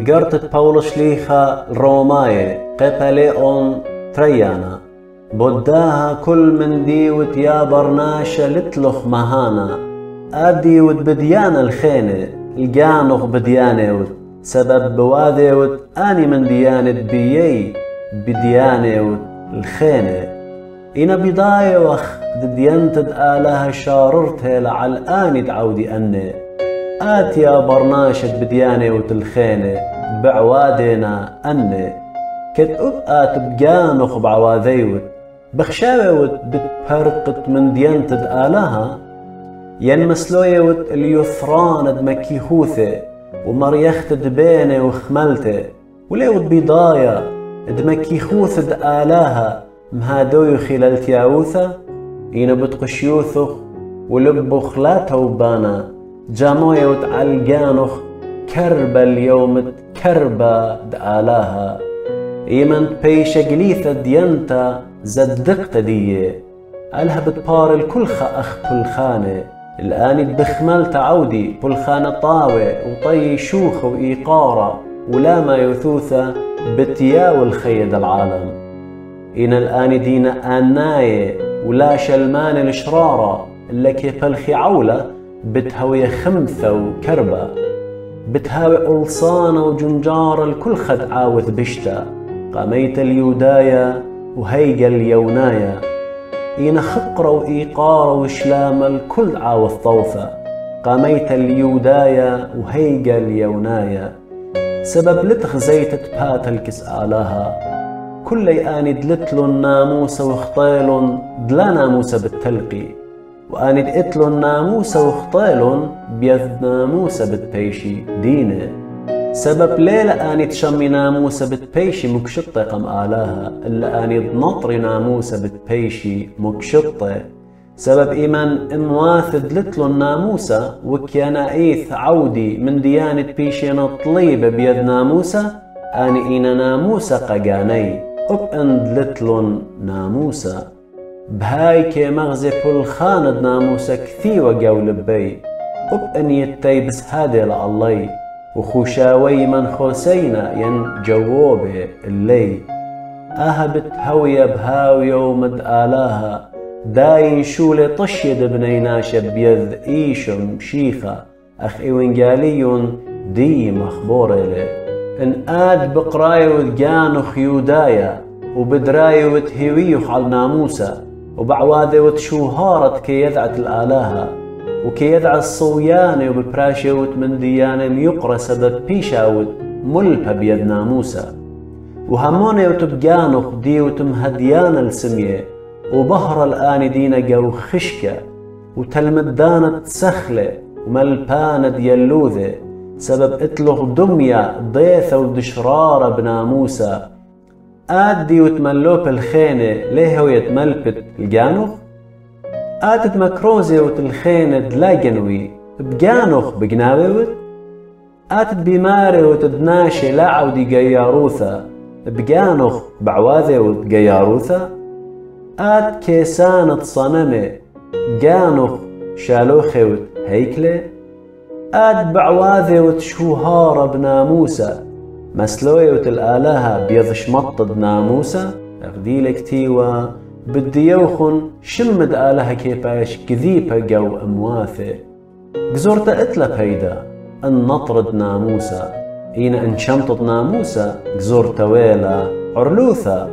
قرت باولو شليخا روماي قبليون تريانا بوداها كل من ديوت يا برناشا لتلخ مهانا أديوت بديانا الخينة القانخ بديانيوت سبب بواديوت أني من ديانة بيي بديانيوت الخينة إنا بداية وخ ديانتد آلها شاررتها لعل آني تعودي أني آتيا برناشة بديانيوت الخينة بعوادنا أني كتب بقانخ بعواذيوت بخشاوت بتبرقت من ديانتد آلها ين مسلويوت اليثران دمكيهوثة ومريخت دبينة وخملته وليوت بضايا دمكيهوث دآلاها مهادوي خلال تياوثة إنا بتقشيوثخ ولبخ لا توبانا جامويوت عالقانخ كربة اليوم كربة دآلاها إيمن بيشا قليثة ديانتا زدقت ديه ألها بتبار الكلخة أخ بلخانة الآن بخمال تعودي بلخانة طاوة وطي شوخة وإيقارة ولا ما يثوثة بتياو الخيد العالم إن الآن دينا آناية ولا شلمان الشرارة اللي كيف الخعولة بتهوي خمثة وكربة بتهاوي قلصانة وجنجارة الكلخة تعاوث بشتا قاميت اليودايا وهيجا اليونايا إنا خقرة وإيقارة وشلام الكل عاوث طوفة قاميت اليودايا وهيجا اليونايا سبب لتخزيت تبات الكسآلها كل آني دلتلو الناموس وخطيل دلا ناموس بالتلقي وآني دقتلو الناموس وخطيل بيذ ناموس بالبيشي دينه سبب ليلة آني تشمي ناموسة بتبيشي مكشطة قم آلاها إلا آني نطري ناموسة بتبيشي مكشطة سبب إيمان إمواثد لتلو الناموسة وكيانا إيث عودي من ديانة بيشي نطليبة بيد ناموسة آني إينا ناموسة قاقاني أب أند لتلون ناموسة بهاي كي مغزي كل خاند ناموسة كثيوة قول بي أب أن يتيبس هادي لألي وخوشاوي من خوسينا ين جووبه اللي أهبت هوية بهاوية ومد آلاها داين شولي طشيد بنيناشة بيذ إيشم شيخة أخ إيوانجاليون دي مخبورة لي إن آد بقرايو جانخ يودايا وبدرايو وتهويخ على ناموسة وبعواذي وتشوهارت كي يذعت الآلاها وكي يدعى الصويانة وببراشوت من ديانة يقرأ سبب بيشاوت ملبة بيد ناموسة وهموني وتبقانخ دي وتمهديان السمية وبهر الآن دينا جو خشكة وتلمدانة سخلة وملبانة ديالوذة سبب اتلغ دمية ضيثة ودشرارة بناموسة آدي وتملوب الخينة ليه هو يتملبت الجانخ آتت مكروزي وتلخينة دلاجنوي بجانخ بجناويوت آتت بماري وتدناشي لعودي جياروثة بجانخ بعواذي وتجياروثة آت كيسانة صنمة جانخ شالوخي هيكلة آت بعواذي وتشوهارة بناموسة مسلوية وتلآلها بيضش مطد ناموسة أغديلك تيوة بدي يوخن شمد آلها كيباش كذيبة جو أمواثة قزورت اتلب هيدا أن نطرد ناموسة إينا أن شمطد ناموسة قزورت ويلا عرلوثة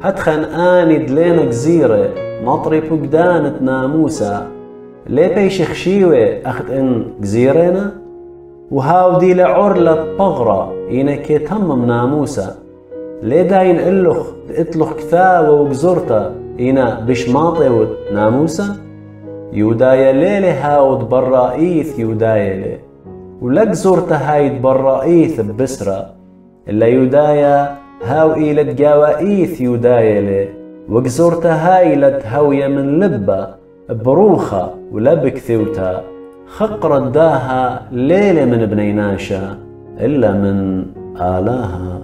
هتخن آني دلينا جزيرة نطري بقدانة ناموسة ليه بيش خشيوة أخد إن جزيرينا وهاو دي لعرلة بغرة إينا كي تمم ناموسة ليه داين إلخ اتلخ كثاوة وقزورتا إينا بشماطي ناموسة يودايا ليلي هاود برائيث يودايا لي ولك زورتا هايد برائيث ببسرة إلا يودايا هاو إيلت جاوائيث يودايا لي وقزورتا هايلت هاوية من لبة بروخة ولبك ثوتا خقرت داها ليلة من بنيناشا إلا من آلاها.